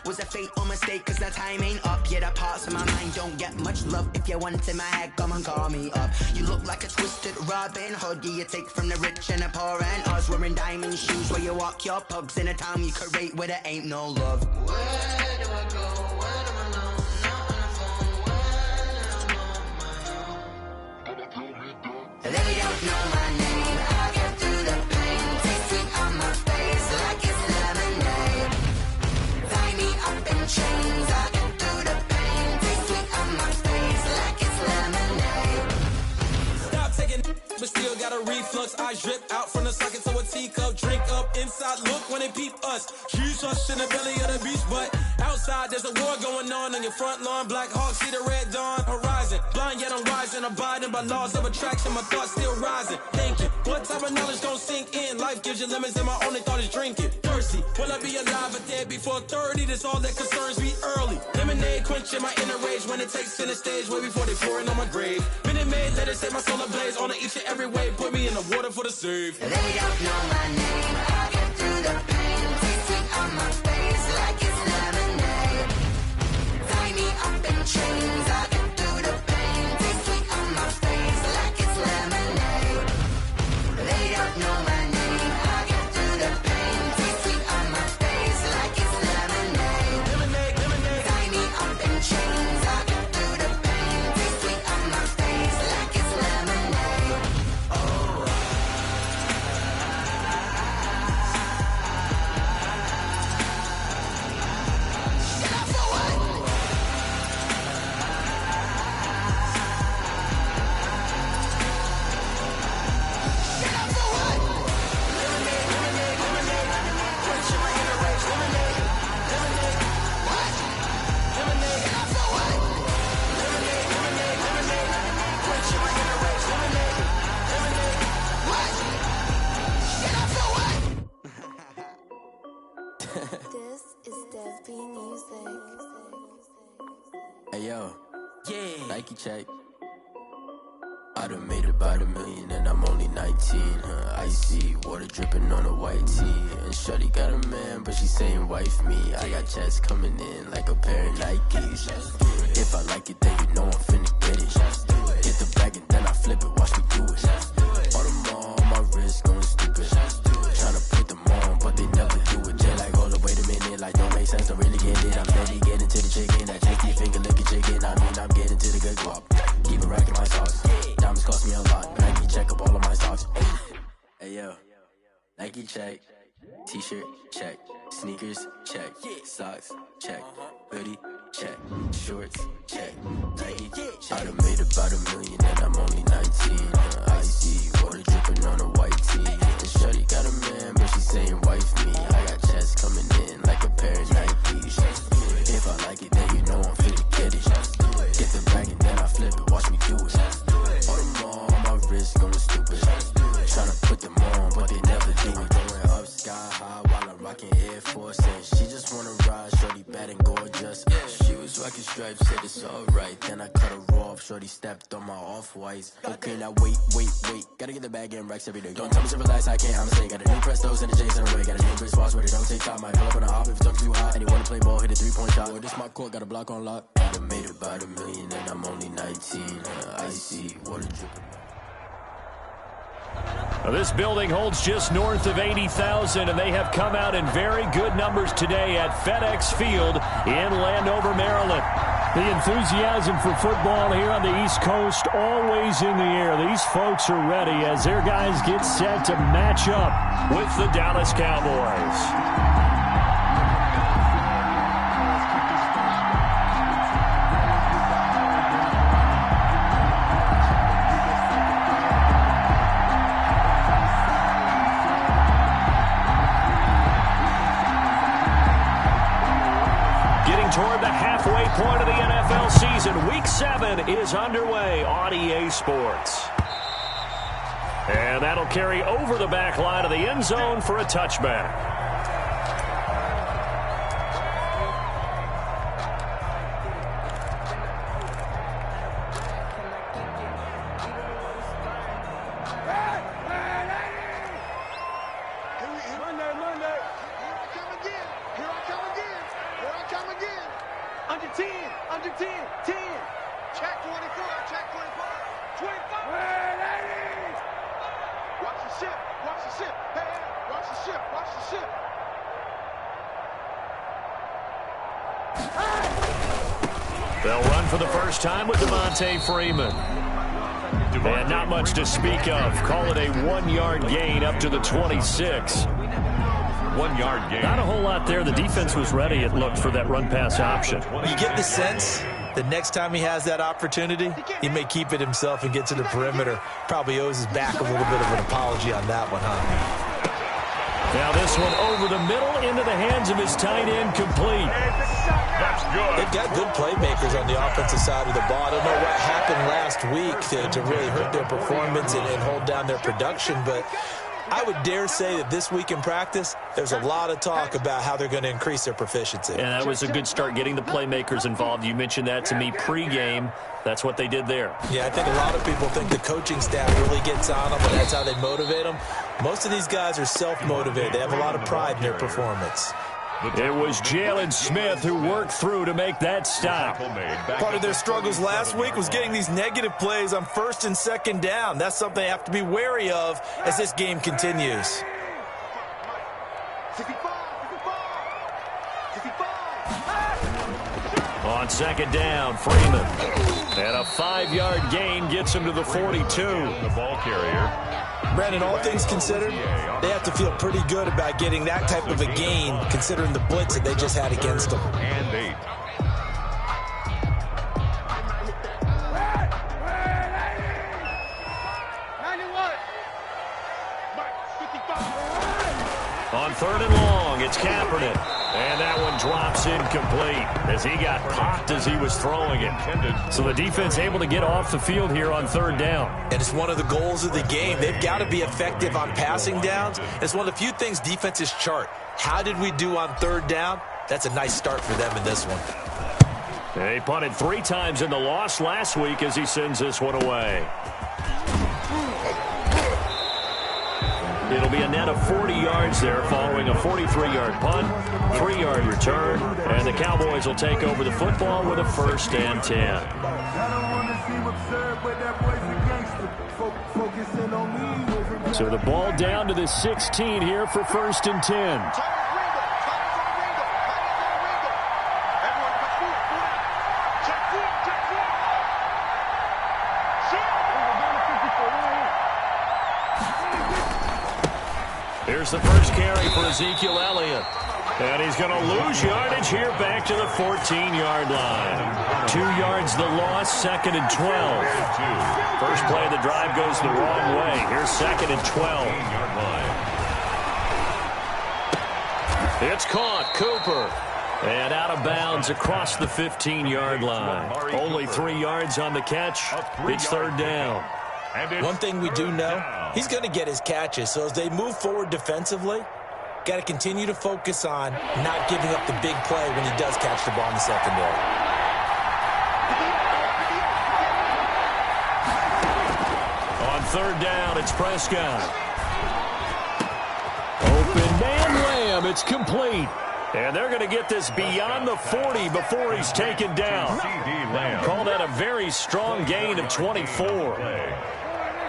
Was a fate or mistake, cause the time ain't up. Yeah, the parts of my mind don't get much love. If you want in my head, come and call me up. You look like a twisted Robin Hood. Yeah, you take from the rich and the poor and us. Wearing diamond shoes where you walk your pugs. In a town you create where there ain't no love. Where do I go? When I'm alone? Not on the phone. When I'm on my own. They don't know my name. I get through the pain. Taste sweet on my face like it's lemonade. Tie me up in chains. I get through the pain. Taste sweet on my face like it's lemonade. Stop taking, but still got a reflux. I drip out from the socket to a teacup. Drink up inside, look when they peep us. Choose us in the belly of the beast, but outside there's a war going on your front lawn. Black Hawk, see the red dawn horizon. Blind yet I'm rising, abiding by laws of attraction. My thoughts still rising. Thinking, what type of knowledge don't sink in? Life gives you lemons and my only thought is drinking. Thirsty, will I be alive or dead before 30? That's all that concerns me early. Lemonade quenching my inner rage when it takes center stage way before they pour it on my grave. Minute Maid, let it set my soul ablaze on each and every way. Put me in the water for the save. They don't know my name. I get through the pain. Taste sweet on my face like it's lemonade. Tie me up in chains. I get through the pain. Taste sweet on my face like it's lemonade. They don't know my name. I get through the pain. Taste sweet on my face like it's lemonade. Lemonade, lemonade. Tie me up in chains. I get through the pain. Taste sweet on my face like it's lemonade. Oh. This is Desby Music. Hey yo, Yeah. Nike check. I done made about $1 million and I'm only 19. Icy water dripping on a white tee. And shorty got a man, but she saying wife me. I got checks coming in like a pair of Nikes. If I like it, then you know I'm finna get it. Get the bag and then I flip it, watch me do it. All them on my wrist going stupid. Tryna put them on, but they never do it. Jay like, hold up, wait a minute, like don't make sense, don't really get it. I'm steady getting to the chicken, that tasty finger licking chicken. I mean, I'm getting to the good guap. Keep it racking my sauce. Diamonds cost me a lot. Nike check up all of my stocks. Hey yo, Nike check. T-shirt check. Sneakers check. Socks check. Hoodie check. Shorts check. Nike check. I done made about $1 million and I'm only 19. Icy water dripping on a white tee. And shorty got a man, but she saying wife me. I got checks coming in like a pair of Nikes. If I like it, then you know I'm finna get it. Get the bag and then I flip it, watch me do it. All them on my wrist going stupid. Tryna put them on, but they never do it. Going up sky high while I'm rocking Air Force. And she just wanna ride, shorty bad and gorgeous. She was rocking stripes, said it's alright. Then I cut her off, shorty stepped on my off-whites. Okay, now wait. Gotta get the bag and racks every day. Don't tell me to relax, I can't, I'm a Got a new Prestos and a Jason away. Got a new Chris Fox where they don't take time. Might pull up on a hop if it talks too hot. And he wanna play ball, hit a 3-point shot. Well, this my court, got a block on lock. I done made about $1 million and I'm only 19. Icy water dripping. This building holds just north of 80,000, and they have come out in very good numbers today at FedEx Field in Landover, Maryland. The enthusiasm for football here on the East Coast always in the air. These folks are ready as their guys get set to match up with the Dallas Cowboys. Toward the halfway point of the NFL season. Week 7 is underway on EA Sports. And that'll carry over the back line of the end zone for a touchback. Monday. Here I come again. Under 10, under 10, 10. Check 24, check 24. 25. Watch the ship, watch the ship. Hey, watch the ship, watch the ship. They'll run for the first time with Devontae Freeman. And not much to speak of. Call it a 1-yard gain up to the 26. 1-yard gain. Not a whole lot there. The defense was ready, it looked, for that run-pass option. You get the sense that next time he has that opportunity, he may keep it himself and get to the perimeter. Probably owes his back a little bit of an apology on that one, huh? Now this one over the middle into the hands of his tight end, complete. That's good. They've got good playmakers on the offensive side of the ball. I don't know what happened last week to really hurt their performance and hold down their production, but I would dare say that this week in practice, there's a lot of talk about how they're going to increase their proficiency. And that was a good start, getting the playmakers involved. You mentioned that to me pregame. That's what they did there. Yeah, I think a lot of people think the coaching staff really gets on them, and that's how they motivate them. Most of these guys are self-motivated. They have a lot of pride in their performance. It was Jalen Smith who worked through to make that stop. Part of their struggles last week was getting these negative plays on 1st and 2nd down. That's something they have to be wary of as this game continues. On 2nd down, Freeman. And a 5-yard gain gets him to the 42. The ball carrier. Brandon, all things considered, they have to feel pretty good about getting that type of a gain, considering the blitz that they just had against them. And 8. On 3rd and long, it's Kaepernick. And that one drops incomplete as he got popped as he was throwing it. So the defense able to get off the field here on 3rd down. And it's one of the goals of the game. They've got to be effective on passing downs. It's one of the few things defenses chart. How did we do on 3rd down? That's a nice start for them in this one. They punted 3 times in the loss last week as he sends this one away. It'll be a net of 40 yards there following a 43-yard punt, 3-yard return, and the Cowboys will take over the football with a 1st and 10. So the ball down to the 16 here for 1st and 10. Here's the first carry for Ezekiel Elliott. And he's going to lose yardage here back to the 14-yard line. 2 yards the loss, 2nd and 12. First play of the drive goes the wrong way. Here's 2nd and 12. It's caught, Cooper. And out of bounds across the 15-yard line. Only 3 yards on the catch. It's 3rd down. One thing we do know, he's going to get his catches. So as they move forward defensively, got to continue to focus on not giving up the big play when he does catch the ball in the secondary. On 3rd down, it's Prescott. Open man Lamb, it's complete. And they're going to get this beyond the 40 before he's taken down. Call that a very strong gain of 24.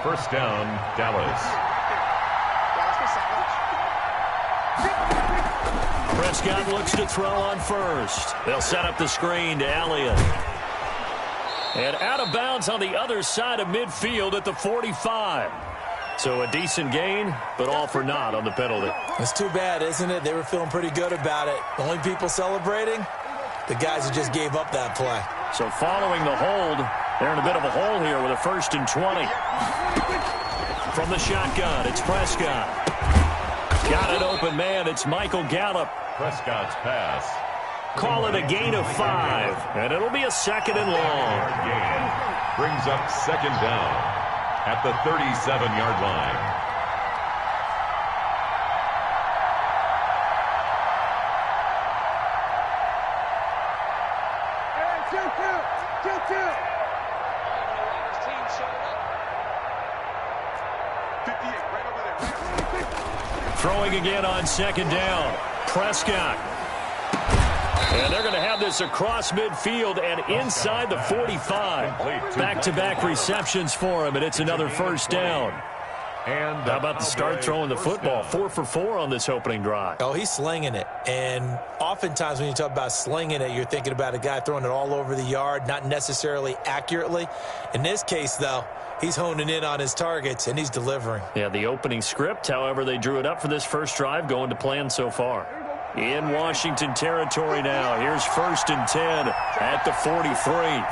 1st down, Dallas. Prescott looks to throw on 1st. They'll set up the screen to Elliott. And out of bounds on the other side of midfield at the 45. So a decent gain, but all for naught on the penalty. It's too bad, isn't it? They were feeling pretty good about it. The only people celebrating, the guys who just gave up that play. So following the hold, they're in a bit of a hole here with a 1st and 20. From the shotgun, it's Prescott. Got an open man, it's Michael Gallup. Prescott's pass. Call it a gain of 5, and it'll be a 2nd and long. Gain brings up 2nd down at the 37-yard line. Throwing again on 2nd down. Prescott. And they're going to have have this across midfield and inside the 45. Back-to-back receptions for him, and it's another first down. And how about the start throwing the football? 4 for 4 on this opening drive. Oh, he's slinging it. And oftentimes when you talk about slinging it, you're thinking about a guy throwing it all over the yard, not necessarily accurately. In this case, though, he's honing in on his targets, and he's delivering. Yeah, the opening script, however, they drew it up for this first drive, going to plan so far. In Washington territory now. Here's 1st and 10 at the 43.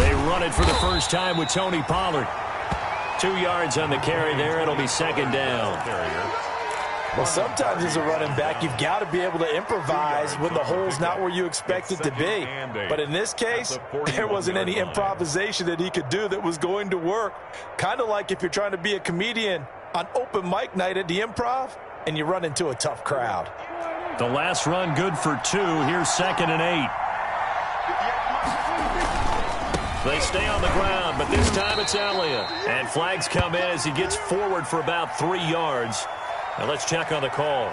They run it for the first time with Tony Pollard. 2 yards on the carry there. It'll be 2nd down. Well, sometimes as a running back, you've got to be able to improvise when the hole's not where you expect it to be. But in this case, there wasn't any improvisation that he could do that was going to work. Kind of like if you're trying to be a comedian on open mic night at the Improv and you run into a tough crowd. The last run good for 2. Here's 2nd and 8. They stay on the ground, but this time it's Elliott. And flags come in as he gets forward for about 3 yards. Now let's check on the call.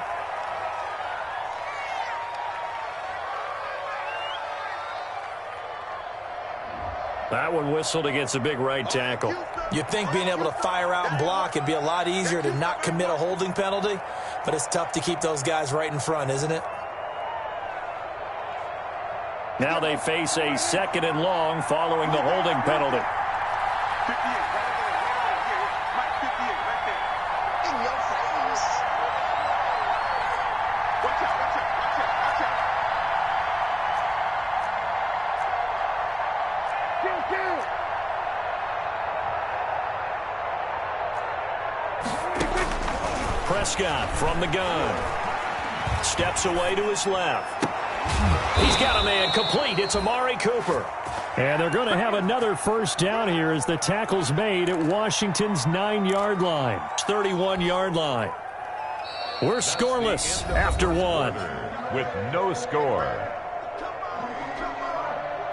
That one whistled against a big right tackle. You'd think being able to fire out and block would be a lot easier to not commit a holding penalty, but it's tough to keep those guys right in front, isn't it? Now they face a 2nd and long following the holding penalty. Prescott from the gun. Steps away to his left. He's got a man complete. It's Amari Cooper. And they're going to have another first down here as the tackle's made at Washington's 9-yard line. 31-yard line. We're scoreless after 1. With no score.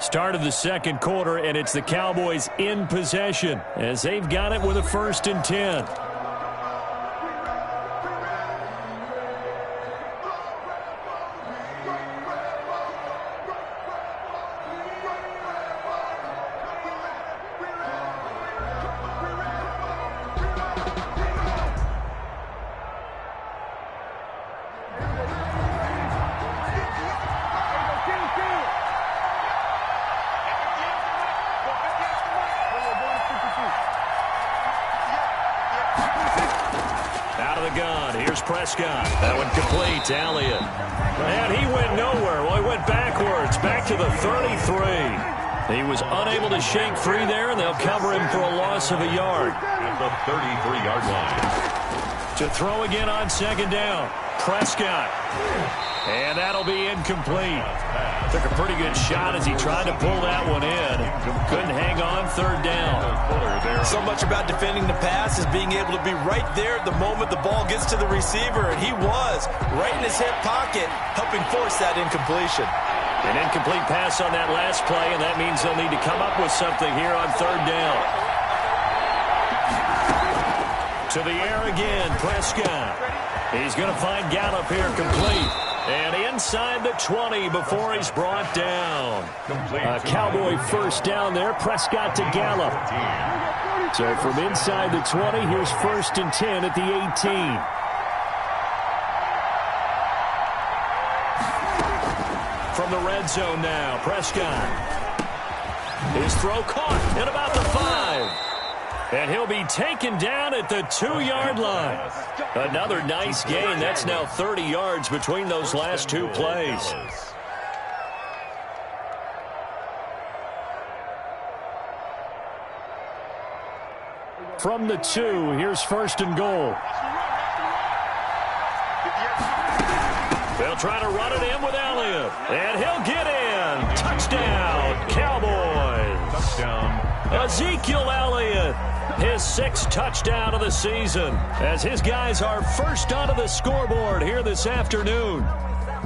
Start of the second quarter, and it's the Cowboys in possession as they've got it with a 1st and 10. Prescott. That one complete to Elliott. And he went nowhere. Well, he went backwards, back to the 33. He was unable to shake free there, and they'll cover him for a loss of a yard. At the 33-yard line. To throw again on 2nd down. Prescott. And that'll be incomplete. Took a pretty good shot as he tried to pull that one in. Couldn't hang on 3rd down. So much about defending the pass is being able to be right there at the moment the ball gets to the receiver, and he was right in his hip pocket, helping force that incompletion. An incomplete pass on that last play, and that means they'll need to come up with something here on 3rd down. To the air again, Prescott. He's going to find Gallup here complete. And inside the 20 before he's brought down. A Cowboy first down there. Prescott to Gallup. So from inside the 20, here's 1st and 10 at the 18. From the red zone now, Prescott. His throw caught at about the 5. And he'll be taken down at the 2-yard line. Another nice gain. That's now 30 yards between those last 2 plays. From the 2, here's 1st and goal. They'll try to run it in with Elliott. And he'll get in. Touchdown, Cowboys. Touchdown. Ezekiel Elliott. His 6th touchdown of the season as his guys are first onto the scoreboard here this afternoon.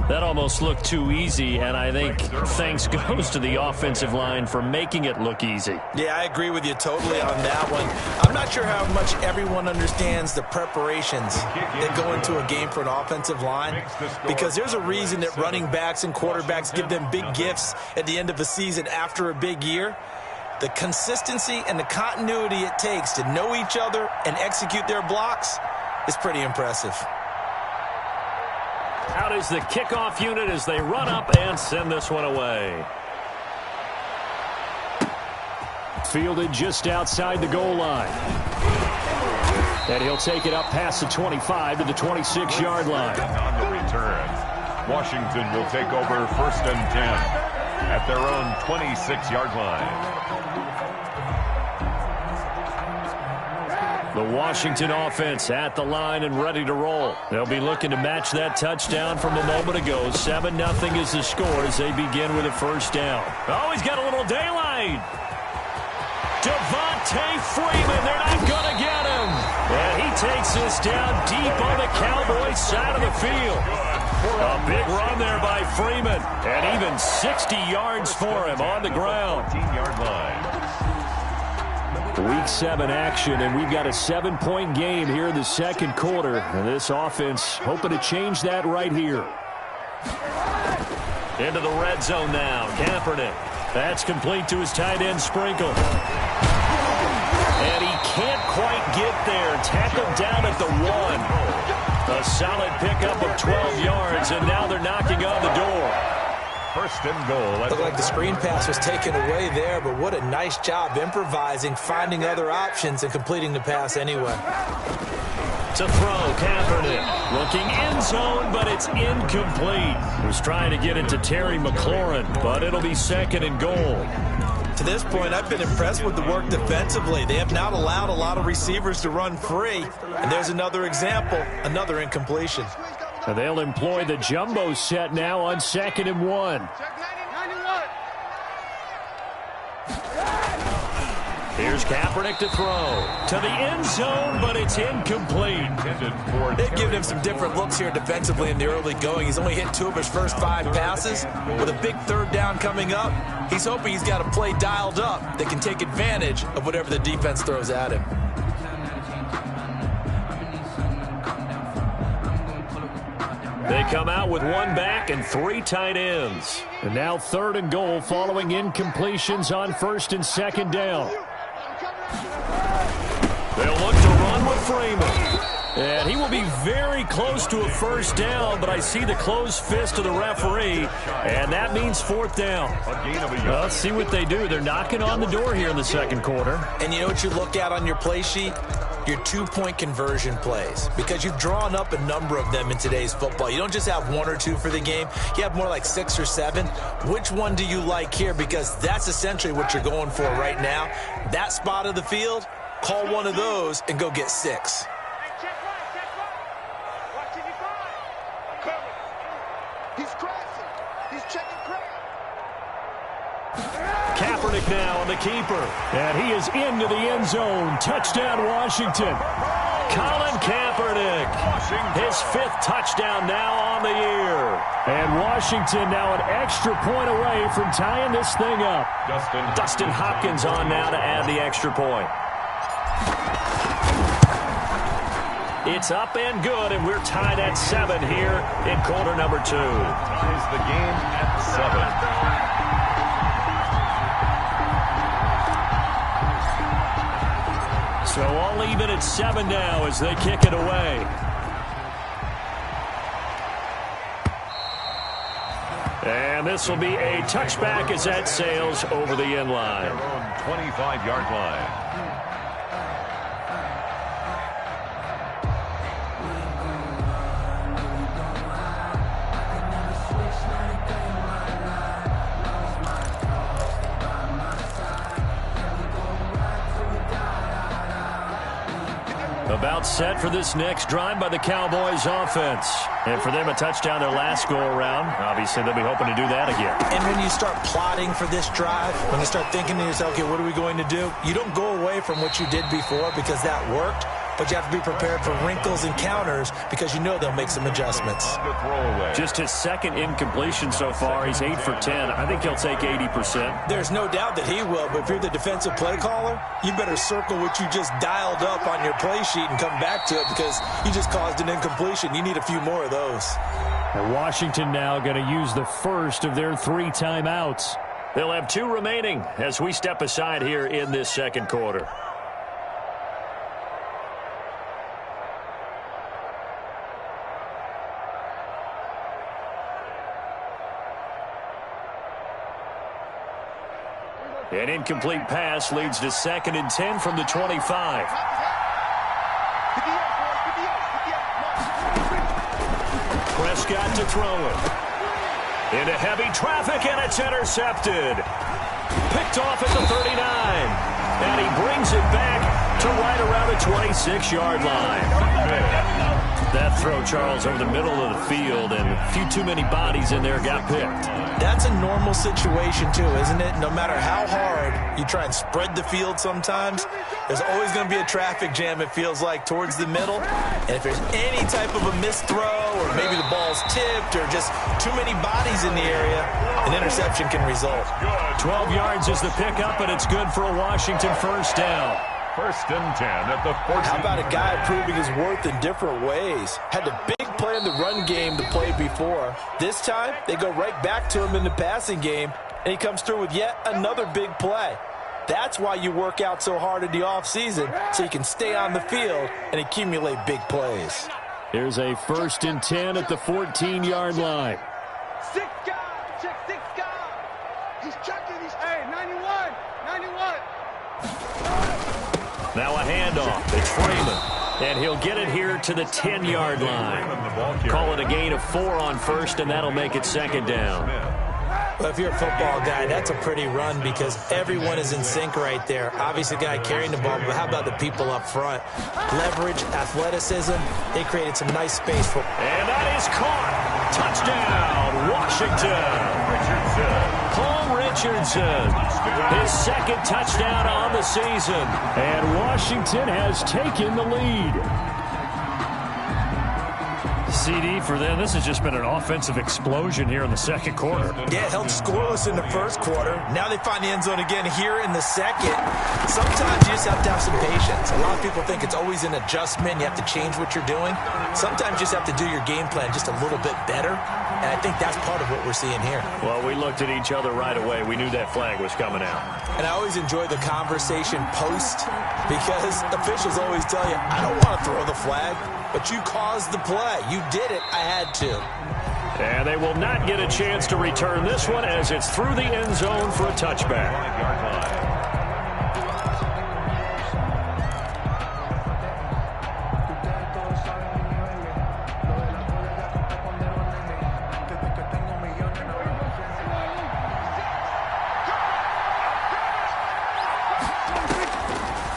That almost looked too easy, and I think thanks goes to the offensive line for making it look easy. Yeah, I agree with you totally on that one. I'm not sure how much everyone understands the preparations that go into a game for an offensive line, because there's a reason that running backs and quarterbacks give them big gifts at the end of the season after a big year. The consistency and the continuity it takes to know each other and execute their blocks is pretty impressive. Out is the kickoff unit as they run up and send this one away. Fielded just outside the goal line. And he'll take it up past the 25 to the 26-yard line. On the return, Washington will take over 1st and 10 at their own 26-yard line. The Washington offense at the line and ready to roll. They'll be looking to match that touchdown from a moment ago. 7-0 is the score as they begin with a first down. Oh, he's got a little daylight. Devontae Freeman, they're not going to get him. And he takes this down deep on the Cowboys side of the field. A big run there by Freeman. And even 60 yards for him on the ground. 14-yard line. Week 7 action, and we've got a 7-point game here in the second quarter. And this offense hoping to change that right here. Into the red zone now. Kaepernick. That's complete to his tight end, Sprinkle. And he can't quite get there. Tackled down at the 1. A solid pickup of 12 yards, and now they're knocking on the door. 1st and goal. Looked like the screen pass was taken away there, but what a nice job improvising, finding other options, and completing the pass anyway. To throw, Kaepernick. Looking end zone, but it's incomplete. Was trying to get it to Terry McLaurin, but it'll be 2nd and goal. To this point, I've been impressed with the work defensively. They have not allowed a lot of receivers to run free. And there's another example, another incompletion. And they'll employ the jumbo set now on 2nd and 1. Here's Kaepernick to throw. To the end zone, but it's incomplete. They've given him some different looks here defensively in the early going. He's only hit 2 of his first 5 passes. With a big 3rd down coming up, he's hoping he's got a play dialed up that can take advantage of whatever the defense throws at him. They come out with 1 back and 3 tight ends. And now 3rd and goal following incompletions on 1st and 2nd down. They'll look to run with Freeman. And he will be very close to a first down, but I see the closed fist of the referee, and that means 4th down. Well, let's see what they do. They're knocking on the door here in the second quarter. And you know what you look at on your play sheet? Your 2-point conversion plays, because you've drawn up a number of them in today's football. You don't just have 1 or 2 for the game. You have more like 6 or 7. Which one do you like here? Because that's essentially what you're going for right now. That spot of the field, call one of those and go get 6. Kaepernick now on the keeper. And he is into the end zone. Touchdown, Washington. Colin Kaepernick. His 5th touchdown now on the year. And Washington now an extra point away from tying this thing up. Dustin Hopkins on now to add the extra point. It's up and good, and we're tied at 7 here in quarter number 2. Ties the game at 7. So all even at 7 now as they kick it away. And this will be a touchback as that sails over the end line. 25-yard line. About set for this next drive by the Cowboys offense. And for them, a touchdown their last go-around. Obviously, they'll be hoping to do that again. And when you start plotting for this drive, when you start thinking to yourself, okay, what are we going to do? You don't go away from what you did before because that worked. but you have to be prepared for wrinkles and counters because you know they'll make some adjustments. Just his second incompletion so far. He's 8 for 10. I think he'll take 80%. There's no doubt that he will, but if you're the defensive play caller, you better circle what you just dialed up on your play sheet and come back to it because you just caused an incompletion. You need a few more of those. And Washington now going to use the first of their 3 timeouts. They'll have 2 remaining as we step aside here in this second quarter. An incomplete pass leads to 2nd and 10 from the 25. Prescott to throw it. Into heavy traffic, and it's intercepted. Picked off at the 39. And he brings it back to right around the 26-yard line. That throw, Charles, over the middle of the field, and a few too many bodies in there got picked. That's a normal situation, too, isn't it? No matter how hard you try and spread the field sometimes, there's always going to be a traffic jam, it feels like, towards the middle. And if there's any type of a missed throw or maybe the ball's tipped or just too many bodies in the area, an interception can result. 12 yards is the pickup, and it's good for a Washington first down. 1st and 10 at the 14. How about a guy proving his worth in different ways? Had the big play in the run game to play before. This time, they go right back to him in the passing game, and he comes through with yet another big play. That's why you work out so hard in the offseason, so you can stay on the field and accumulate big plays. Here's a 1st and 10 at the 14-yard line. 6 guys, check 6 guys. He's checking, hey, 91. Now a handoff. It's Freeman. And he'll get it here to the 10-yard line. Call it a gain of 4 on 1st, and that'll make it 2nd down. Well, if you're a football guy, that's a pretty run because everyone is in sync right there. Obviously, the guy carrying the ball, but how about the people up front? Leverage, athleticism, they created some nice space for. And that is caught. Touchdown, Washington. Paul Richardson, his 2nd touchdown on the season. And Washington has taken the lead. CD for them. This has just been an offensive explosion here in the second quarter. Yeah, held scoreless in the first quarter. Now they find the end zone again here in the second. Sometimes you just have to have some patience. A lot of people think it's always an adjustment. You have to change what you're doing. Sometimes you just have to do your game plan just a little bit better. And I think that's part of what we're seeing here. Well, we looked at each other right away. We knew that flag was coming out. And I always enjoy the conversation post because officials always tell you, I don't want to throw the flag, but you caused the play. You did it. I had to. And they will not get a chance to return this one as it's through the end zone for a touchback.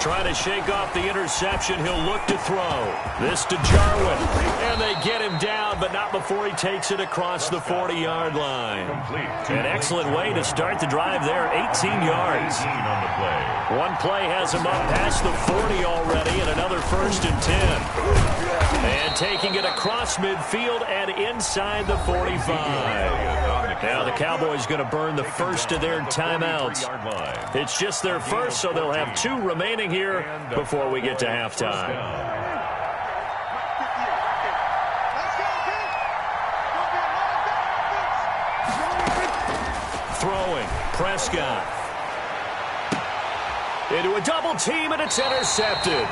Trying to shake off the interception. He'll look to throw. This to Jarwin. And they get him down, but not before he takes it across the 40-yard line. An excellent way to start the drive there. 18 yards. One play has him up past the 40 already, and another 1st and 10. And taking it across midfield and inside the 45. Now the Cowboys going to burn the first of their timeouts. It's just their first, so they'll have 2 remaining here before we get to halftime. Throwing, Prescott. Into a double team, and it's intercepted.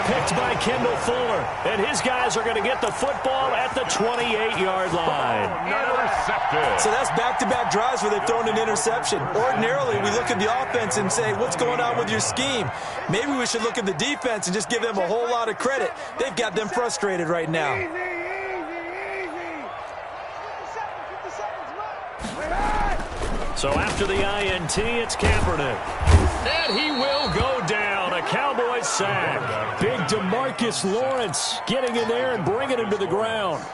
Picked by Kendall Fuller, and his guys are going to get the football at the 28-yard line. So that's back-to-back drives where they've thrown an interception. Ordinarily, we look at the offense and say, what's going on with your scheme? Maybe we should look at the defense and just give them a whole lot of credit. They've got them frustrated right now. So after the INT, it's Kaepernick. And he will go down. A Cowboys sack. Big DeMarcus Lawrence getting in there and bringing him to the ground.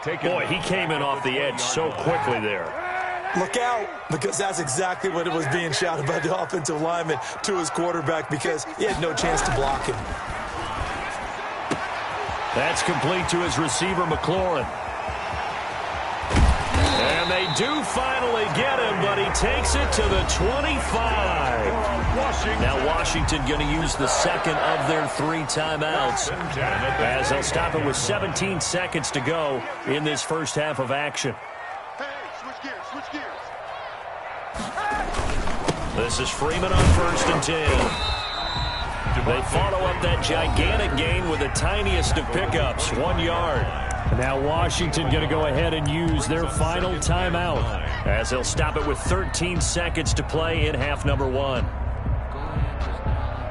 Boy, he came in off the edge so quickly there. Look out, because that's exactly what it was being shouted by the offensive lineman to his quarterback because he had no chance to block him. That's complete to his receiver, McLaurin. And they do finally get him, but he takes it to the 25. Now Washington going to use the second of their 3 timeouts as they'll stop it with 17 seconds to go in this first half of action. Switch gears. This is Freeman on 1st and 10. They follow up that gigantic gain with the tiniest of pickups, 1 yard. Now Washington going to go ahead and use their final timeout as they'll stop it with 13 seconds to play in half number 1.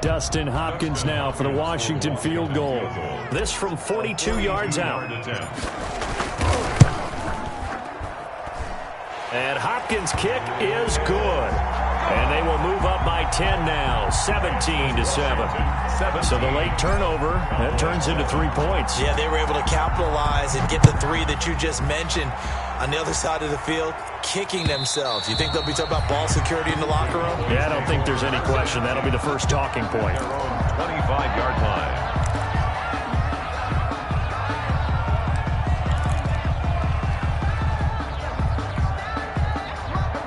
Dustin Hopkins now for the Washington field goal. This from 42 yards out. And Hopkins' kick is good. And they will move up by 10 now, 17-7. So the late turnover, that turns into 3 points. Yeah, they were able to capitalize and get the 3 that you just mentioned. On the other side of the field, kicking themselves. You think they'll be talking about ball security in the locker room? Yeah, I don't think there's any question. That'll be the first talking point. 25-yard line.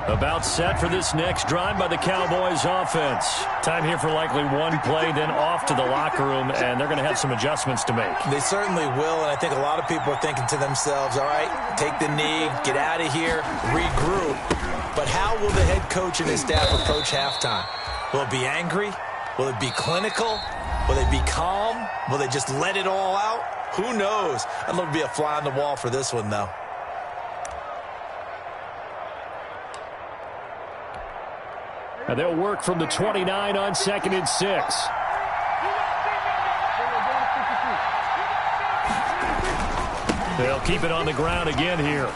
About set for this next drive by the Cowboys offense. Time here for likely one play, then off to the locker room, and they're going to have some adjustments to make. They certainly will, and I think a lot of people are thinking to themselves, all right, take the knee, get out of here, regroup. But how will the head coach and his staff approach halftime? Will it be angry? Will it be clinical? Will they be calm? Will they just let it all out? Who knows? I'd love to be a fly on the wall for this one, though. And they'll work from the 29 on 2nd and 6. They'll keep it on the ground again here.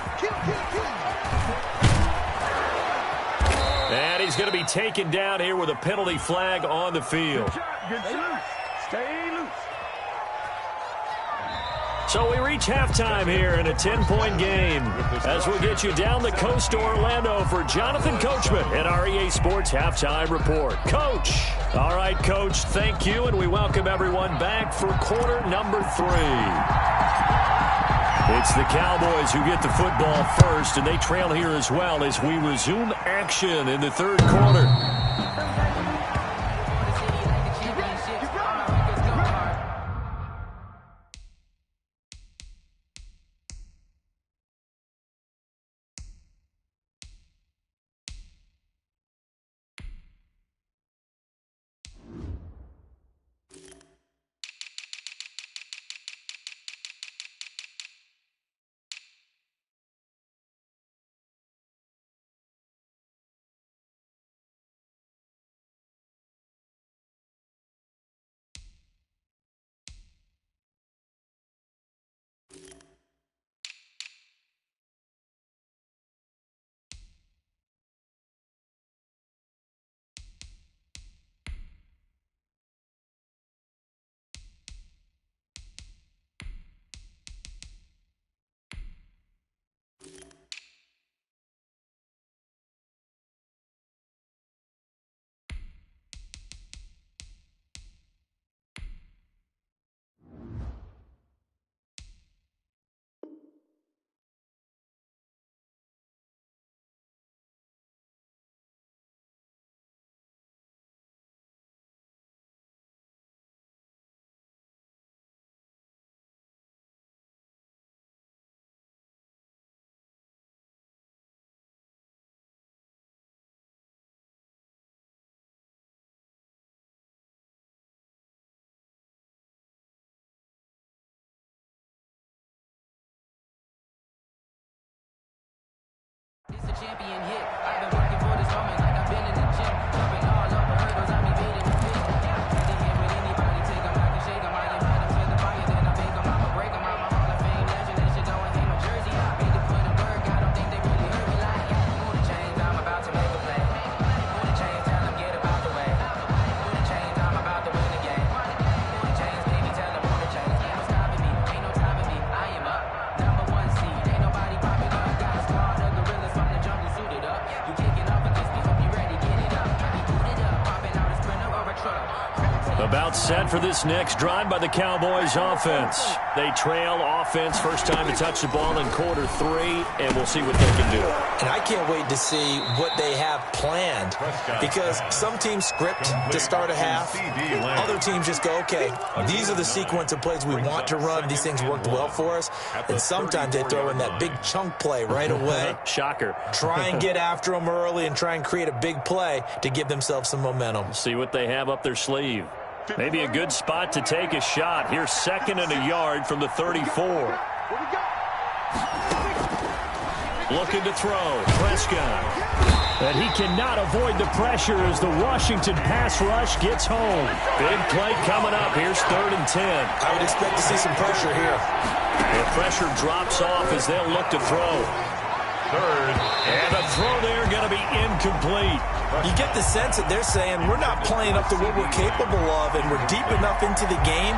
And he's going to be taken down here with a penalty flag on the field. Stay loose. So we reach halftime here in a 10-point game as we'll get you down the coast to Orlando for Jonathan Coachman at our EA Sports Halftime Report. Coach. All right, Coach, thank you, and we welcome everyone back for quarter number 3. It's the Cowboys who get the football first, and they trail here as well as we resume action in the 3rd quarter. It's a champion hit. I've been working for this moment like I've been in the gym. Jumping all over hurdles, I be beating the fit. Nothing here with anybody, take them, I can shake them. I invite them to the fire, then I make them, I'ma break them. I'm a Hall of Fame legend, they should go and hang my jersey. Made to put in work, I don't think they really heard me like. Move the chains, I'm about to make a play. Move the chains, tell them get about the way. Move the chains, I'm about to win the game. Move the chains, baby, tell them move the chains. Ain't no stopping me, ain't no stopping me. I am up, #1 seed. Ain't nobody popping up, got a squad of gorillas from the jungle suited up. About set for this next drive by the Cowboys offense. They trail offense, first time to touch the ball in quarter 3, and we'll see what they can do. And I can't wait to see what they have planned, because some teams script to start a half. Other teams just go, okay, these are the sequence of plays we want to run. These things worked well for us. And sometimes they throw in that big chunk play right away. Shocker. Try and get after them early and try and create a big play to give themselves some momentum. See what they have up their sleeve. Maybe a good spot to take a shot. Here's 2nd and a yard from the 34. Looking to throw. Prescott. And he cannot avoid the pressure as the Washington pass rush gets home. Big play coming up. Here's 3rd and 10. I would expect to see some pressure here. The pressure drops off as they'll look to throw. 3rd. And a throw there going to be incomplete. You get the sense that they're saying we're not playing up to what we're capable of, and we're deep enough into the game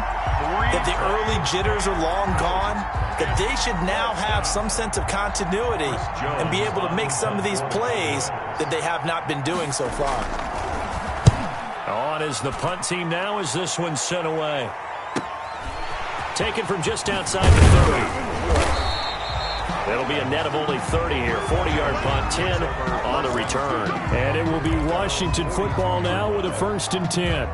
that the early jitters are long gone, that they should now have some sense of continuity and be able to make some of these plays that they have not been doing so far. On is the punt team now as this one's sent away. Taken from just outside the 30. It'll be a net of only 30 here. 40-yard punt, 10 on the return. And it will be Washington football now with a 1st and 10.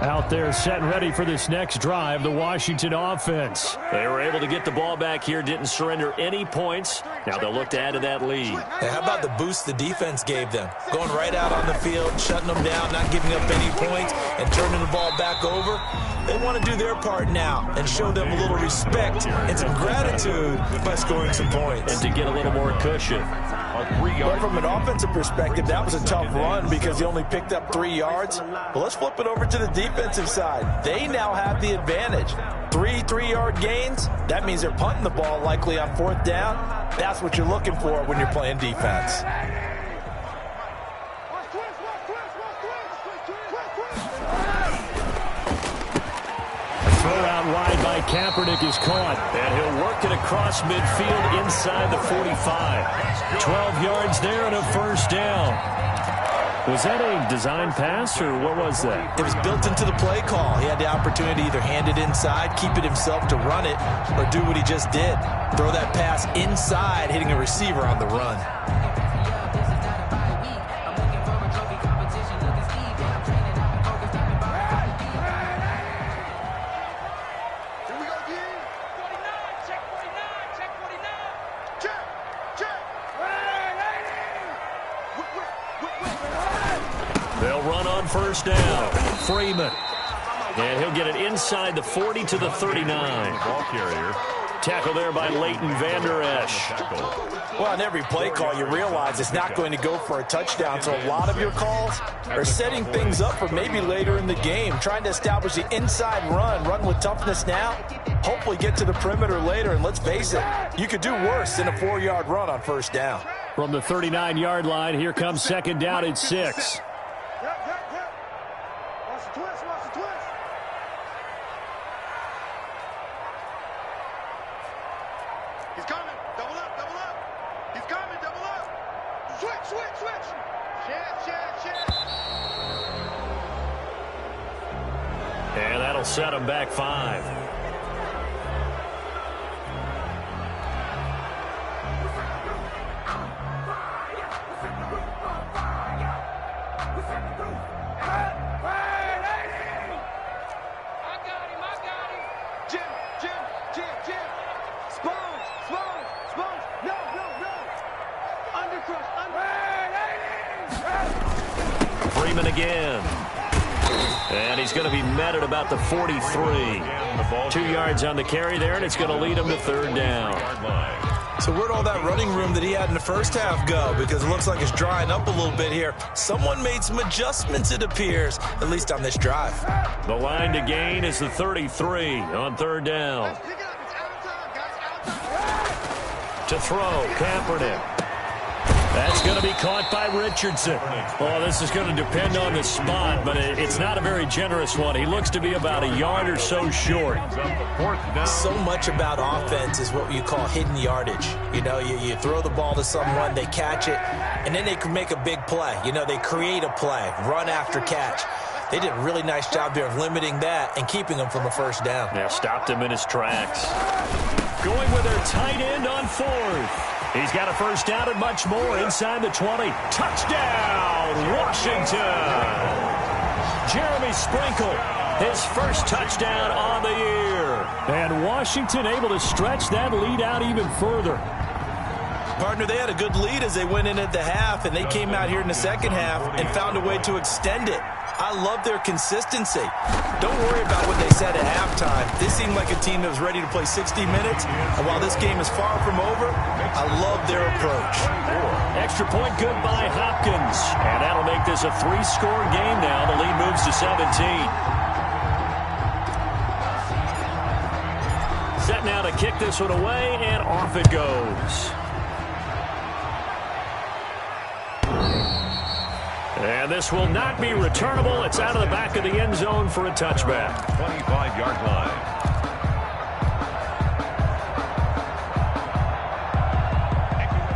Out there set and ready for this next drive, the Washington offense. They were able to get the ball back here, didn't surrender any points. Now they'll look to add to that lead. Hey, how about the boost the defense gave them? Going right out on the field, shutting them down, not giving up any points, and turning the ball back over. They want to do their part now and show them a little respect and some gratitude by scoring some points. And to get a little more cushion. But from an offensive perspective, that was a tough run because he only picked up 3 yards. But let's flip it over to the defensive side. They now have the advantage. 3 3-yard gains, that means they're punting the ball likely on 4th down. That's what you're looking for when you're playing defense. Throw out wide by Kaepernick is caught, and he'll work it across midfield inside the 45. 12 yards there and a 1st down. Was that a design pass, or what was that? It was built into the play call. He had the opportunity to either hand it inside, keep it himself to run it, or do what he just did. Throw that pass inside, hitting a receiver on the run. They'll run on 1st down. Freeman. And he'll get it inside the 40 to the 39. Ball carrier. Tackle there by Leighton Vander Esch. Well, on every play call, you realize it's not going to go for a touchdown, so a lot of your calls are setting things up for maybe later in the game, trying to establish the inside run with toughness now, hopefully get to the perimeter later, and let's face it, you could do worse than a 4-yard run on 1st down. From the 39-yard line, here comes 2nd down at 6. And that'll set him back 5. Freeman again. And he's going to be met at about the 43. 2 yards on the carry there, and it's going to lead him to 3rd down. So where'd all that running room that he had in the first half go? Because it looks like it's drying up a little bit here. Someone made some adjustments, it appears, at least on this drive. The line to gain is the 33 on 3rd down. To throw, Kaepernick. That's It's going to be caught by Richardson. Oh, this is going to depend on the spot, but it's not a very generous one. He looks to be about a yard or so short. So much about offense is what you call hidden yardage. You know, you throw the ball to someone, they catch it, and then they can make a big play. You know, they create a play, run after catch. They did a really nice job there of limiting that and keeping him from a first down. Yeah, stopped him in his tracks. Going with their tight end on fourth. He's got a first down and much more inside the 20. Touchdown, Washington! Jeremy Sprinkle, his first touchdown on the year. And Washington able to stretch that lead out even further. Partner, they had a good lead as they went in at the half, and they came out here in the second half and found a way to extend it. I love their consistency. Don't worry about what they said at halftime. This seemed like a team that was ready to play 60 minutes, and while this game is far from over, I love their approach. Extra point good by Hopkins, and that'll make this a 3-score game now. The lead moves to 17. Set now to kick this one away, and off it goes. And this will not be returnable. It's out of the back of the end zone for a touchback. 25-yard line.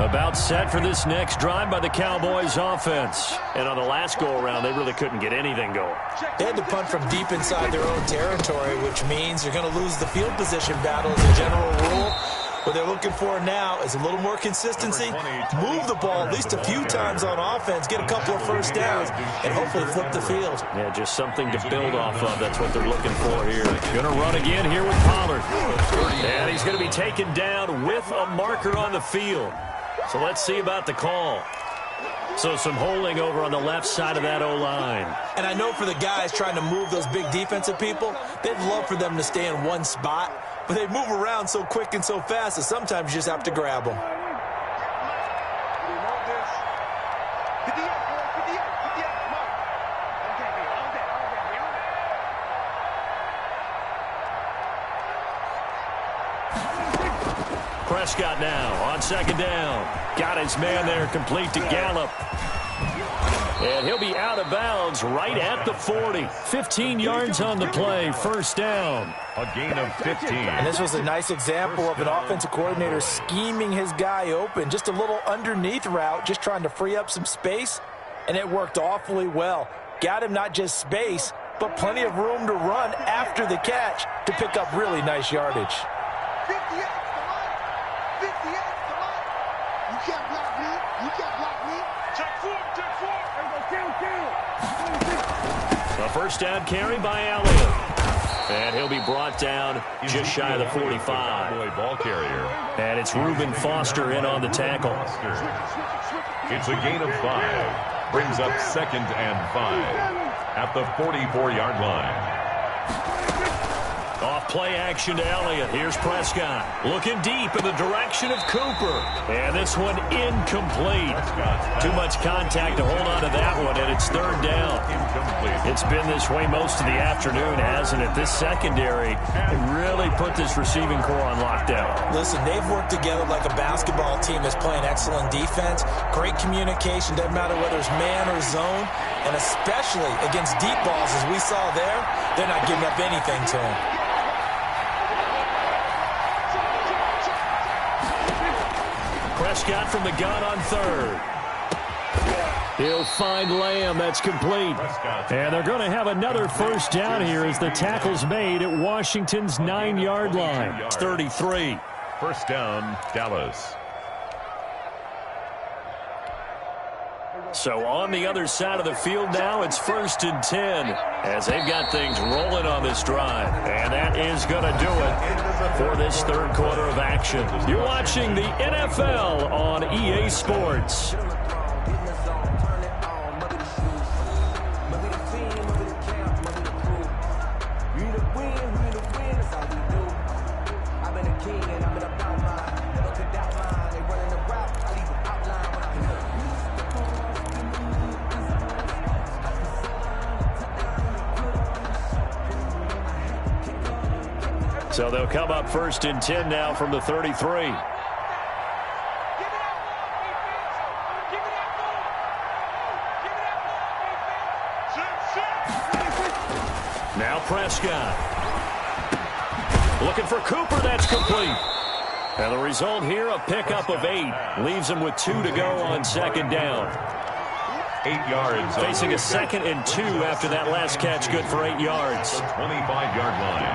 About set for this next drive by the Cowboys offense. And on the last go-around, they really couldn't get anything going. They had to punt from deep inside their own territory, which means you're going to lose the field position battle as a general rule. What they're looking for now is a little more consistency, move the ball at least a few times on offense, get a couple of first downs, and hopefully flip the field. Yeah, just something to build off of. That's what they're looking for here. Going to run again here with Pollard. And he's going to be taken down with a marker on the field. So let's see about the call. So some holding over on the left side of that O-line. And I know for the guys trying to move those big defensive people, they'd love for them to stay in one spot. But they move around so quick and so fast that sometimes you just have to grab them. Prescott now on second down. Got his man there complete to Gallup. And he'll be out of bounds right at the 40. 15 yards on the play, first down. A gain of 15. And this was a nice example of an offensive coordinator scheming his guy open. Just a little underneath route, just trying to free up some space, and it worked awfully well. Got him not just space, but plenty of room to run after the catch to pick up really nice yardage. 58, you can't block me. You can't block me. Check four. A first down carry by Elliott. And he'll be brought down just shy of the 45. Ball carrier. And it's Reuben Foster in on the tackle. It's a gain of 5. Brings up 2nd and 5 at the 44-yard line. Off play action to Elliott. Here's Prescott. Looking deep in the direction of Cooper. And this one incomplete. Too much contact to hold on to that one, and it's third down. It's been this way most of the afternoon, hasn't it? This secondary really put this receiving core on lockdown. Listen, they've worked together like a basketball team that's playing excellent defense. Great communication, doesn't matter whether it's man or zone. And especially against deep balls, as we saw there, they're not giving up anything to them. Prescott from the gun on third. He'll find Lamb. That's complete. And they're going to have another first down here as the tackle's made at Washington's 9-yard line. It's 33. First down, Dallas. So on the other side of the field now, it's 1st and 10 as they've got things rolling on this drive. And that is going to do it for this third quarter of action. You're watching the NFL on EA Sports. So they'll come up 1st and 10 now from the 33. Now Prescott. Looking for Cooper. That's complete. And the result here, a pickup of 8. Leaves him with 2 to go on second down. 8 yards. Facing a 2nd and 2 after that last catch. Good for 8 yards. 25-yard line.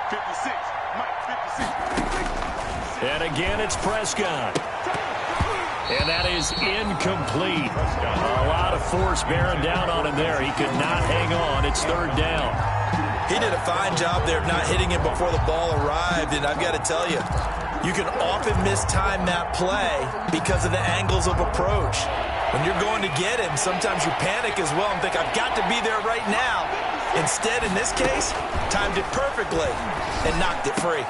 56. Mike, 56. And again, it's Prescott. And that is incomplete. A lot of force bearing down on him there. He could not hang on. It's third down. He did a fine job there of not hitting him before the ball arrived. And I've got to tell you, you can often mistime that play because of the angles of approach. When you're going to get him, sometimes you panic as well and think, I've got to be there right now. Instead, in this case, timed it perfectly and knocked it free.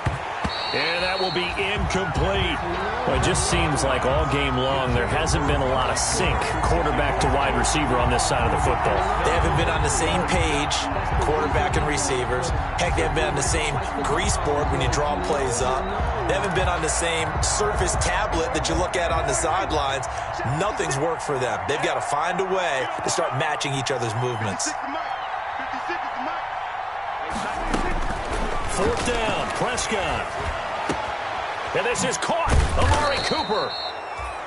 And that will be incomplete. Well, it just seems like all game long there hasn't been a lot of sync quarterback to wide receiver on this side of the football. They haven't been on the same page, quarterback and receivers. Heck, they haven't been on the same grease board when you draw plays up. They haven't been on the same Surface tablet that you look at on the sidelines. Nothing's worked for them. They've got to find a way to start matching each other's movements. 4th down, Prescott. And this is caught. Amari Cooper.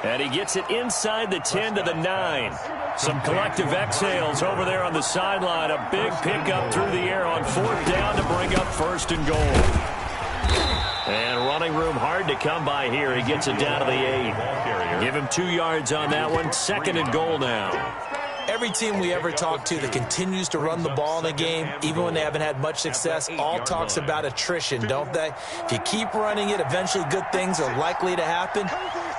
And he gets it inside the 10 to the 9. Some collective exhales over there on the sideline. A big pickup through the air on 4th down to bring up 1st and goal. And running room hard to come by here. He gets it down to the 8. Give him 2 yards on that one. 2nd and goal now. Every team we ever talk to that continues to run the ball in a game, even when they haven't had much success, all talks about attrition, don't they? If you keep running it, eventually good things are likely to happen.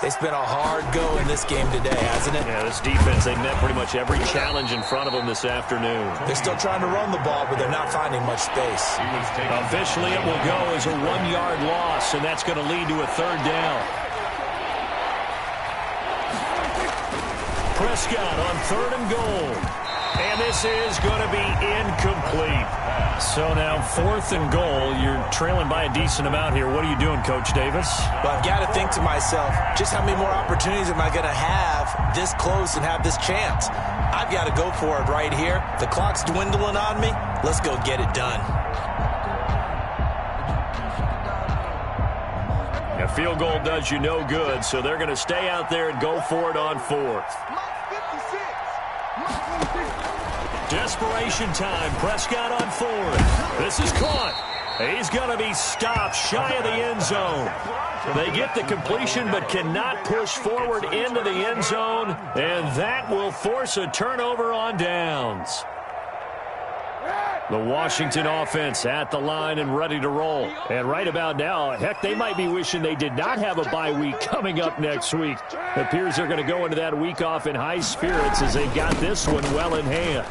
It's been a hard go in this game today, hasn't it? Yeah, this defense, they met pretty much every challenge in front of them this afternoon. They're still trying to run the ball, but they're not finding much space. Officially, it will go as a 1-yard loss, and that's going to lead to a 3rd down. Prescott on 3rd and goal. And this is going to be incomplete. So now 4th and goal. You're trailing by a decent amount here. What are you doing, Coach Davis? Well, I've got to think to myself, just how many more opportunities am I going to have this close and have this chance? I've got to go for it right here. The clock's dwindling on me. Let's go get it done. A field goal does you no good, so they're going to stay out there and go for it on 4th. Desperation time. Prescott on 4th. This is caught. He's going to be stopped shy of the end zone. They get the completion but cannot push forward into the end zone, and that will force a turnover on downs. The Washington offense at the line and ready to roll. And right about now, heck, they might be wishing they did not have a bye week coming up next week. It appears they're going to go into that week off in high spirits as they've got this one well in hand.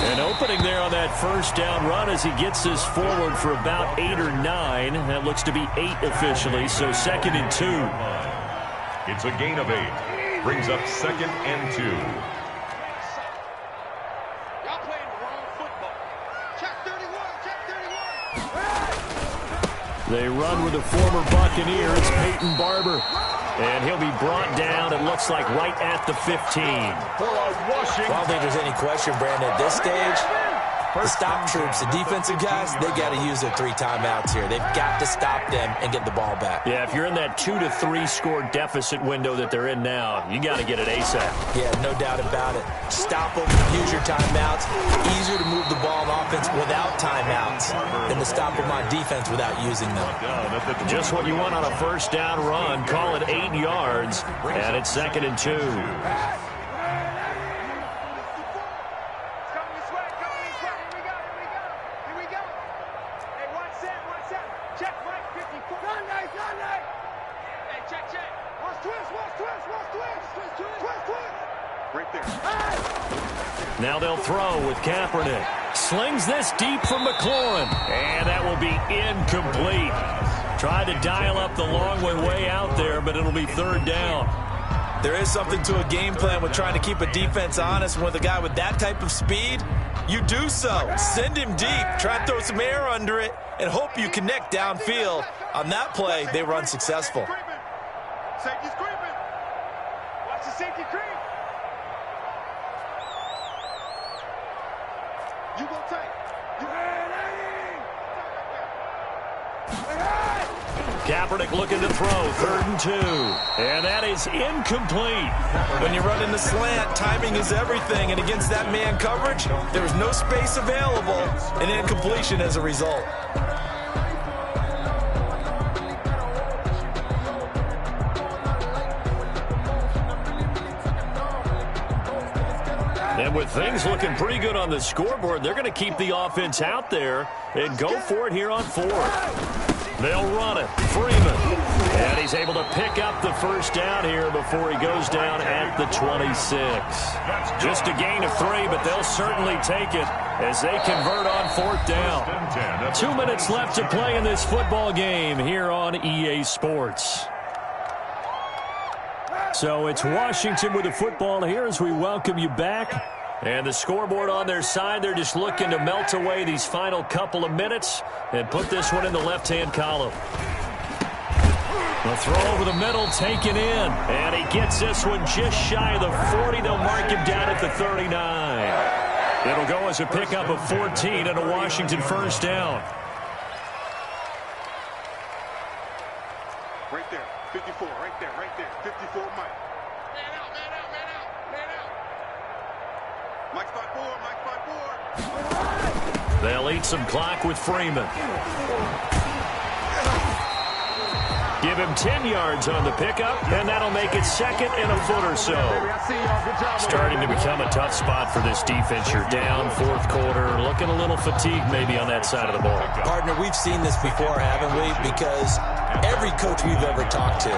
And opening there on that 1st down run as he gets this forward for about 8 or 9. That looks to be 8 officially, so 2nd and 2. It's a gain of 8. Brings up 2nd and 2. They run with the former Buccaneer. It's Peyton Barber. And he'll be brought down, it looks like, right at the 15. I don't think there's any question, Brandon, at this stage. The stop troops, the defensive guys, they got to use their 3 timeouts here. They've got to stop them and get the ball back. Yeah, if you're in that 2 to 3 score deficit window that they're in now, you got to get it ASAP. Yeah, no doubt about it. Stop them, use your timeouts. Easier to move the ball on offense without timeouts than to stop them on defense without using them. Just what you want on a 1st down run. Call it 8 yards, and it's 2nd and 2. Now they'll throw with Kaepernick. Slings this deep from McLaurin. And that will be incomplete. Tried to dial up the long one way out there, but it'll be 3rd down. There is something to a game plan with trying to keep a defense honest. With a guy with that type of speed, you do so. Send him deep. Try and throw some air under it and hope you connect downfield. On that play, they were unsuccessful. Safety's creeping. Watch the safety creep. You go tight. Kaepernick looking to throw, 3rd and 2. And that is incomplete. When you run in the slant, timing is everything. And against that man coverage, there was no space available. An incompletion as a result. And with things looking pretty good on the scoreboard, they're going to keep the offense out there and go for it here on 4th. They'll run it. Freeman. And he's able to pick up the first down here before he goes down at the 26. Just a gain of 3, but they'll certainly take it as they convert on 4th down. 2 minutes left to play in this football game here on EA Sports. So it's Washington with the football here as we welcome you back. And the scoreboard on their side, they're just looking to melt away these final couple of minutes and put this one in the left-hand column. The throw over the middle, taken in. And he gets this one just shy of the 40. They'll mark him down at the 39. It'll go as a pickup of 14 and a Washington first down. Right there, 54, right there, 54, Mike. Man out. Mike's by 4. They'll eat some clock with Freeman. Give him 10 yards on the pickup, and that'll make it 2nd and a foot or so. Starting to become a tough spot for this defense. You're down 4th quarter, looking a little fatigued maybe on that side of the ball. Partner, we've seen this before, haven't we? Because every coach we've ever talked to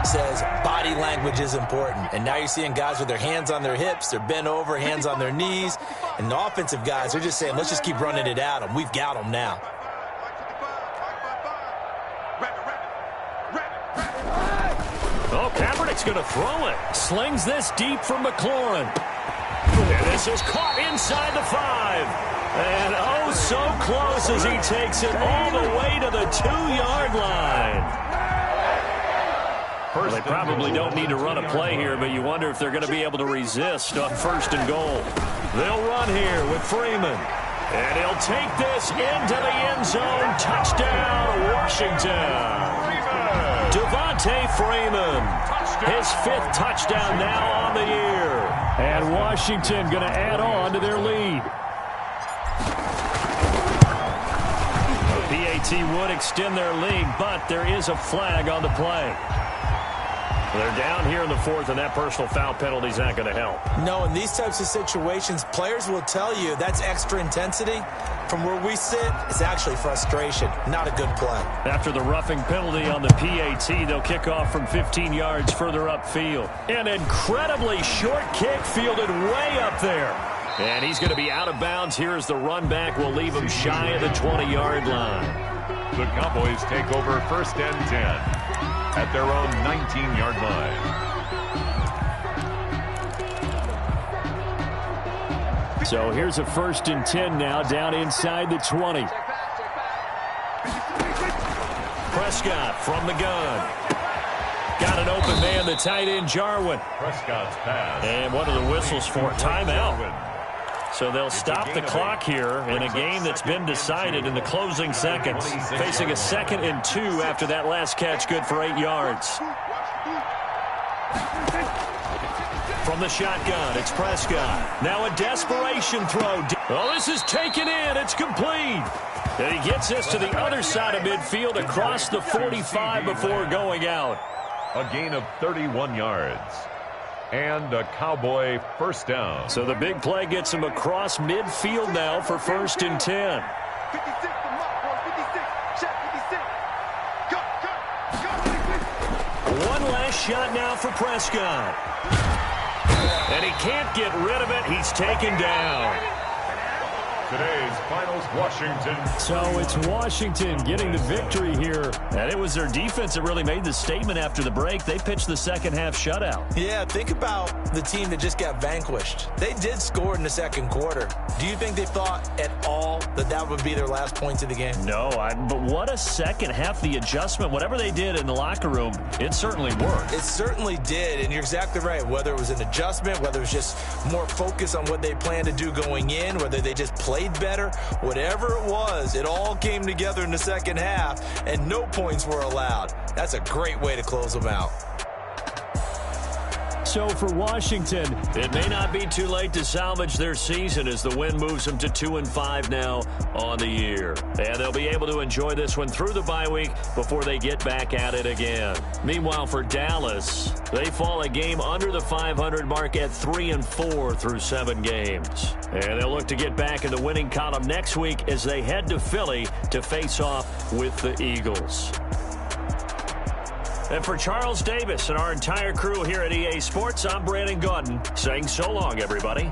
says body language is important. And now you're seeing guys with their hands on their hips, they're bent over, hands on their knees. And the offensive guys, they're just saying, let's just keep running it at them. We've got them now. Oh, Kaepernick's going to throw it. Slings this deep from McLaurin. And this is caught inside the 5. And oh, so close as he takes it all the way to the 2-yard line. Well, they probably don't need to run a play here, but you wonder if they're going to be able to resist on 1st and goal. They'll run here with Freeman. And he'll take this into the end zone. Touchdown, Washington. Devontae Freeman, his 5th touchdown now on the year. And Washington going to add on to their lead. The PAT would extend their lead, but there is a flag on the play. They're down here in the 4th, and that personal foul penalty is not going to help. No, in these types of situations, players will tell you that's extra intensity. From where we sit, it's actually frustration, not a good play. After the roughing penalty on the PAT, they'll kick off from 15 yards further upfield. An incredibly short kick fielded way up there. And he's going to be out of bounds here as the run back will leave him shy of the 20-yard line. The Cowboys take over 1st and 10. At their own 19-yard line. So here's a 1st and 10 now down inside the 20. Prescott from the gun. Got an open man, the tight end Jarwin. Prescott's pass. And what are the whistles for? Timeout. So they'll stop the clock here in a game that's been decided in the closing seconds. Facing a 2nd and 2 after that last catch, good for 8 yards. From the shotgun, it's Prescott. Now a desperation throw. Oh, this is taken in. It's complete. And he gets this to the other side of midfield across the 45 before going out. A gain of 31 yards. And a Cowboy first down. So the big play gets him across midfield now for 1st and 10. 56 from Mark, 56. Check 56. Go. One last shot now for Prescott. And he can't get rid of it. He's taken down. Today's finals, Washington. So it's Washington getting the victory here. And it was their defense that really made the statement after the break. They pitched the second half shutout. Yeah, think about the team that just got vanquished. They did score in the 2nd quarter. Do you think they thought at all that that would be their last points of the game? No, but what a second half. The adjustment, whatever they did in the locker room, it certainly worked. It certainly did, and you're exactly right. Whether it was an adjustment, whether it was just more focus on what they planned to do going in, whether they just played played better. Whatever it was, it all came together in the second half, and no points were allowed. That's a great way to close them out. So for Washington, it may not be too late to salvage their season as the win moves them to 2-5 now on the year. And they'll be able to enjoy this one through the bye week before they get back at it again. Meanwhile, for Dallas, they fall a game under the 500 mark at 3-4 through 7 games. And they'll look to get back in the winning column next week as they head to Philly to face off with the Eagles. And for Charles Davis and our entire crew here at EA Sports, I'm Brandon Gaudin saying so long, everybody.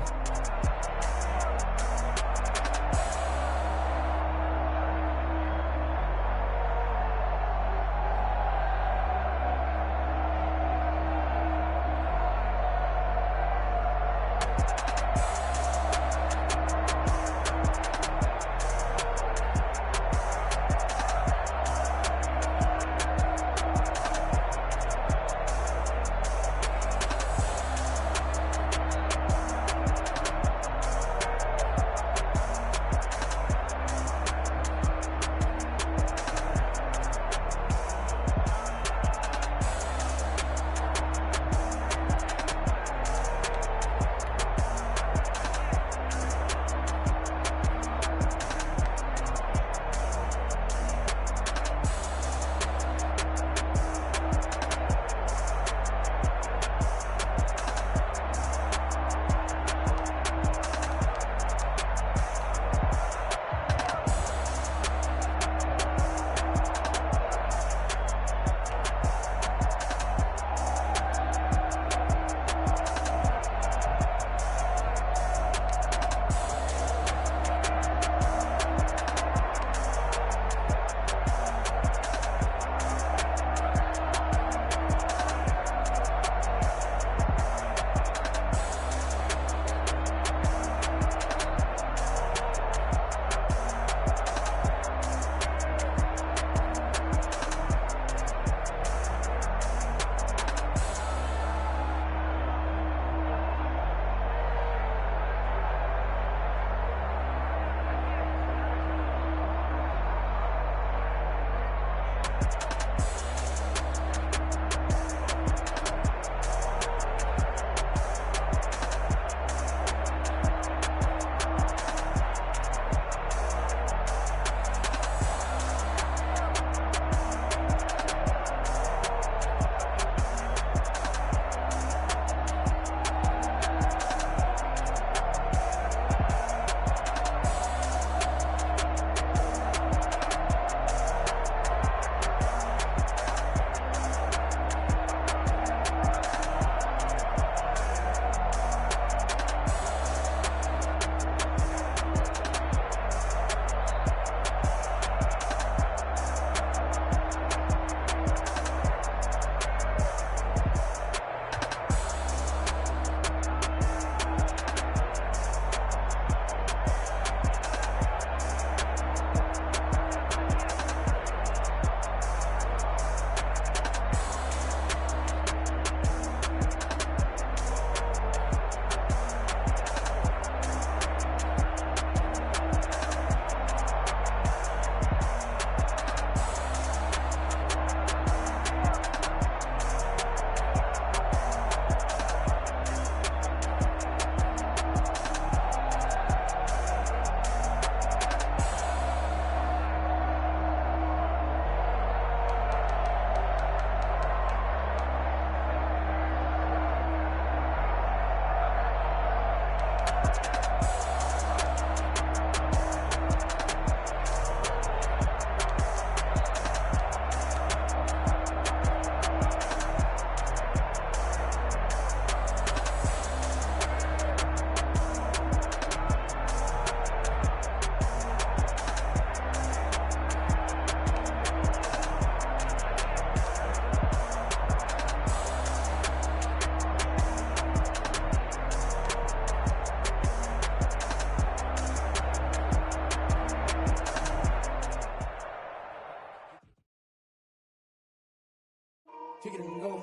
Kick it and go.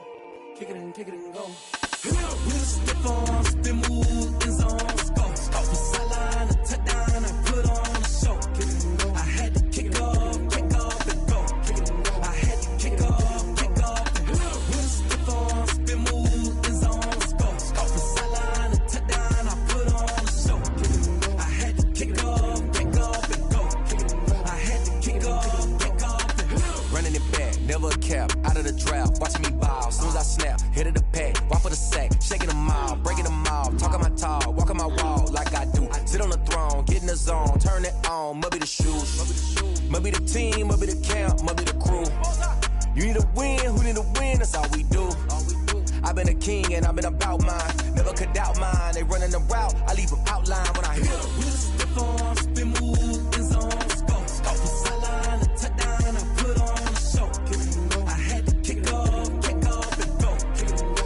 Kick it and kick it and go. With a stiff arm, spin move, in zone, go. Off the sideline, a touchdown, I put never a cap. Out of the draft, watching me ball. Soon as I snap, hit of the pack, walk for the sack, shaking them all, breaking them all, talking my talk, walking my wall like I do. Sit on the throne, get in the zone, turn it on, must be the shoes, must be the team, must be the camp, must be the crew. You need a win, who need a win? That's all we do. I've been a king and I've been about mine. Never could doubt mine. They running the route, I leave them outline when I hit them. We just step on, spin move, in zone, scope. Scope for sideline, a touchdown, I put on a show. I had to kick off and go.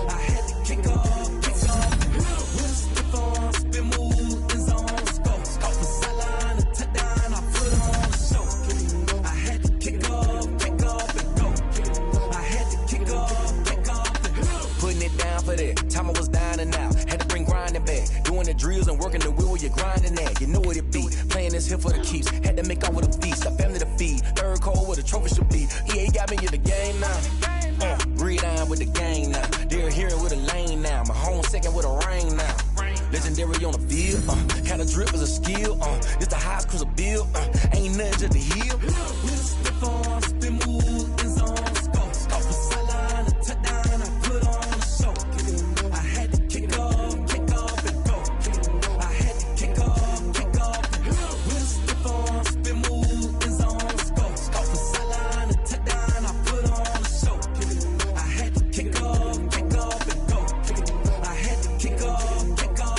I had to kick off and go. We just step on, spin move, in zone, scope. Scope for sideline, a touchdown, I put on a show. I had to kick off and go. I had to kick off and go. Putting it down for that. Time I was down and out. Had to bring grinding back. Doing the drills and working the wheel where you're grinding at. You know what it be. Playing this here for the keeps. Had to make off with a feast. A family to feed. Third cold where the trophy should be. EA got me in the game now. Breathe down with the game now. They're here with a lane now. My home second with a rain now. Legendary on the field. Kind of drip is a skill. This the highest cruiser bill. Ain't nothing just to heal. We just step on, spin move, in zone, scope. Scope for sideline, a touchdown, I put on a show. I had to kick off and go. I had to kick off and go. We just step on, spin move, in zone, scope. Scope for sideline, a touchdown, I put on a show. I had to kick off and go. I had to kick off and go.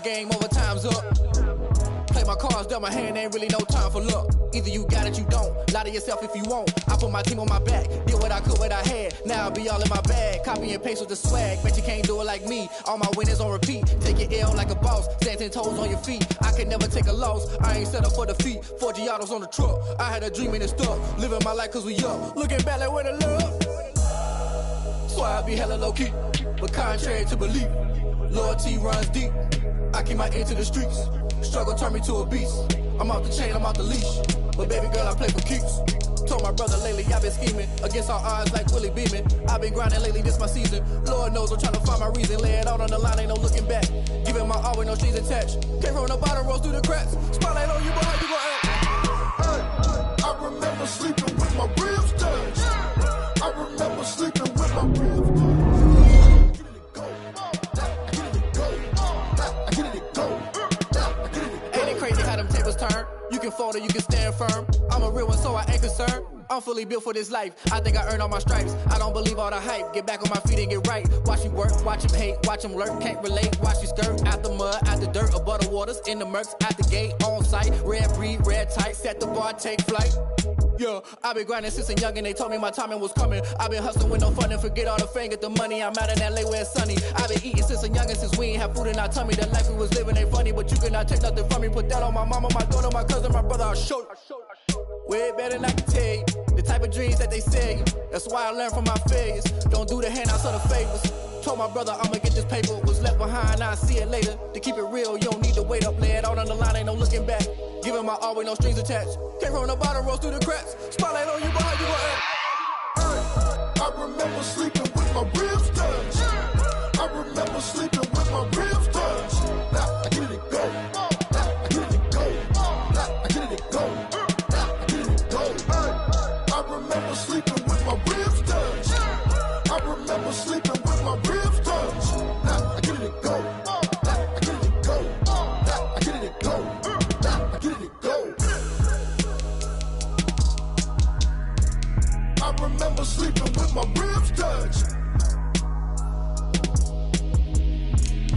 Game over, time's up. Play my cards dealt my hand, ain't really no time for luck. Either you got it, you don't. Lie to yourself if you won't. I put my team on my back, did what I could, what I had. Now I'll be all in my bag. Copy and paste with the swag. Bet you can't do it like me. All my winners on repeat. Take your L like a boss. Stand 10 toes on your feet. I can never take a loss. I ain't set up for defeat. 4 Giottos on the truck. I had a dream and it's stuck. Living my life cause we up. Looking back like where the love. So I be hella low key. but contrary to belief, loyalty runs deep. I keep my ear to the streets. Struggle turned me to a beast. I'm off the chain, I'm off the leash. But baby girl, I play for keeps. Told my brother lately I've been scheming against all odds like Willie Beeman. I've been grinding lately, this my season. Lord knows I'm trying to find my reason. Lay it out on the line, ain't no looking back. Giving my all with no strings attached. Came from the bottom, rose through the cracks. Spotlight on you, but how you gon' act? I remember sleeping with my ribs touched. I remember sleeping with my ribs touched. Turn. You can fold or you can stand firm. I'm a real one, so I ain't concerned. I'm fully built for this life. I think I earned all my stripes. I don't believe all the hype. Get back on my feet and get right. Watch me work, watch him hate, watch him lurk. Can't relate, watch you skirt. Out the mud, out the dirt, above the waters, in the murks, out the gate, on site. Red breed, red tight, set the bar, take flight. Yeah, I've been grinding since a young and they told me my timing was coming. I've been hustling with no fun and forget all the fame, get the money. I'm out in LA where it's sunny. I've been eating since a young and since we ain't have food in our tummy. The life we was living ain't funny, but you cannot take nothing from me. Put that on my mama, my daughter, my cousin, my brother, I'll show you. Way better than I can tell you. The type of dreams that they sell you. That's why I learned from my failures. Don't do the handouts or the favors. Told my brother I'ma get this paper. Was left behind, I'll see it later. To keep it real, you don't need to wait up. Lay it out on the line, ain't no looking back. Giving my all with no strings attached. Came from the bottom, rose through the cracks. Spotlight on you, but how you gon' act? I remember sleeping with my ribs touched. I remember sleeping with my ribs touched. Now I get it go. Now I get it go. Now I get it go. Now I get it go. I remember sleeping with my ribs touched. I remember sleeping with my ribs touched. Now I get it go. Now I get it go. Now I get it go. Now I get it go. I remember sleeping with my ribs touched.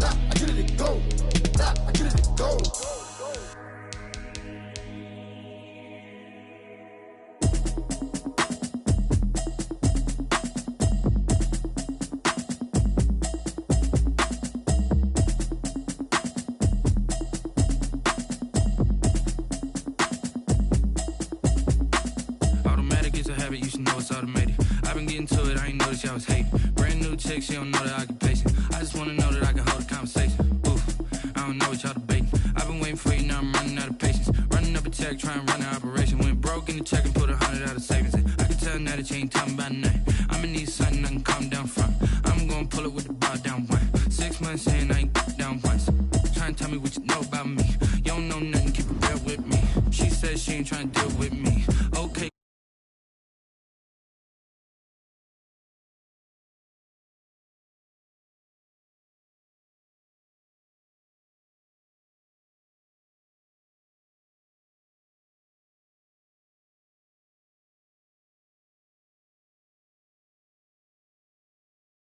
Now I get it go. Now I get it go. You should know it's automated. I've been getting to it, I ain't noticed y'all was hating. Brand new chick, she don't know the occupation. I just wanna know that I can hold a conversation. Oof, I don't know what y'all debating. I've been waiting for you, now I'm running out of patience. Running up a check, trying to run an operation. Went broke in the check and put 100 out of savings in. I can tell now that you ain't talking about nothing. I'ma need something I can calm down from. I'm gonna pull it with the bar down one. 6 months in, I ain't down once. Trying to tell me what you know about me. You don't know nothing, keep it real with me. She said she ain't trying to deal with me. Okay.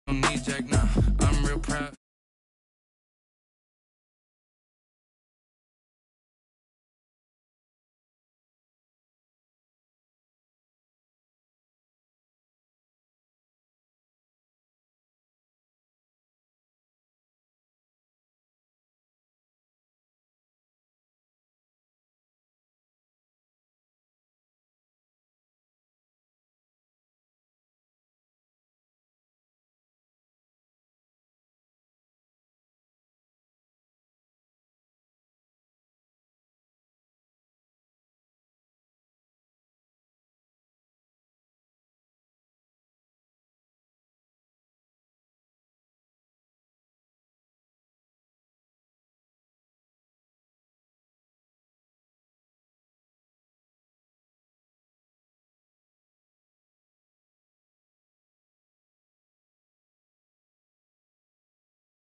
Don't need Jack now. I'm real proud.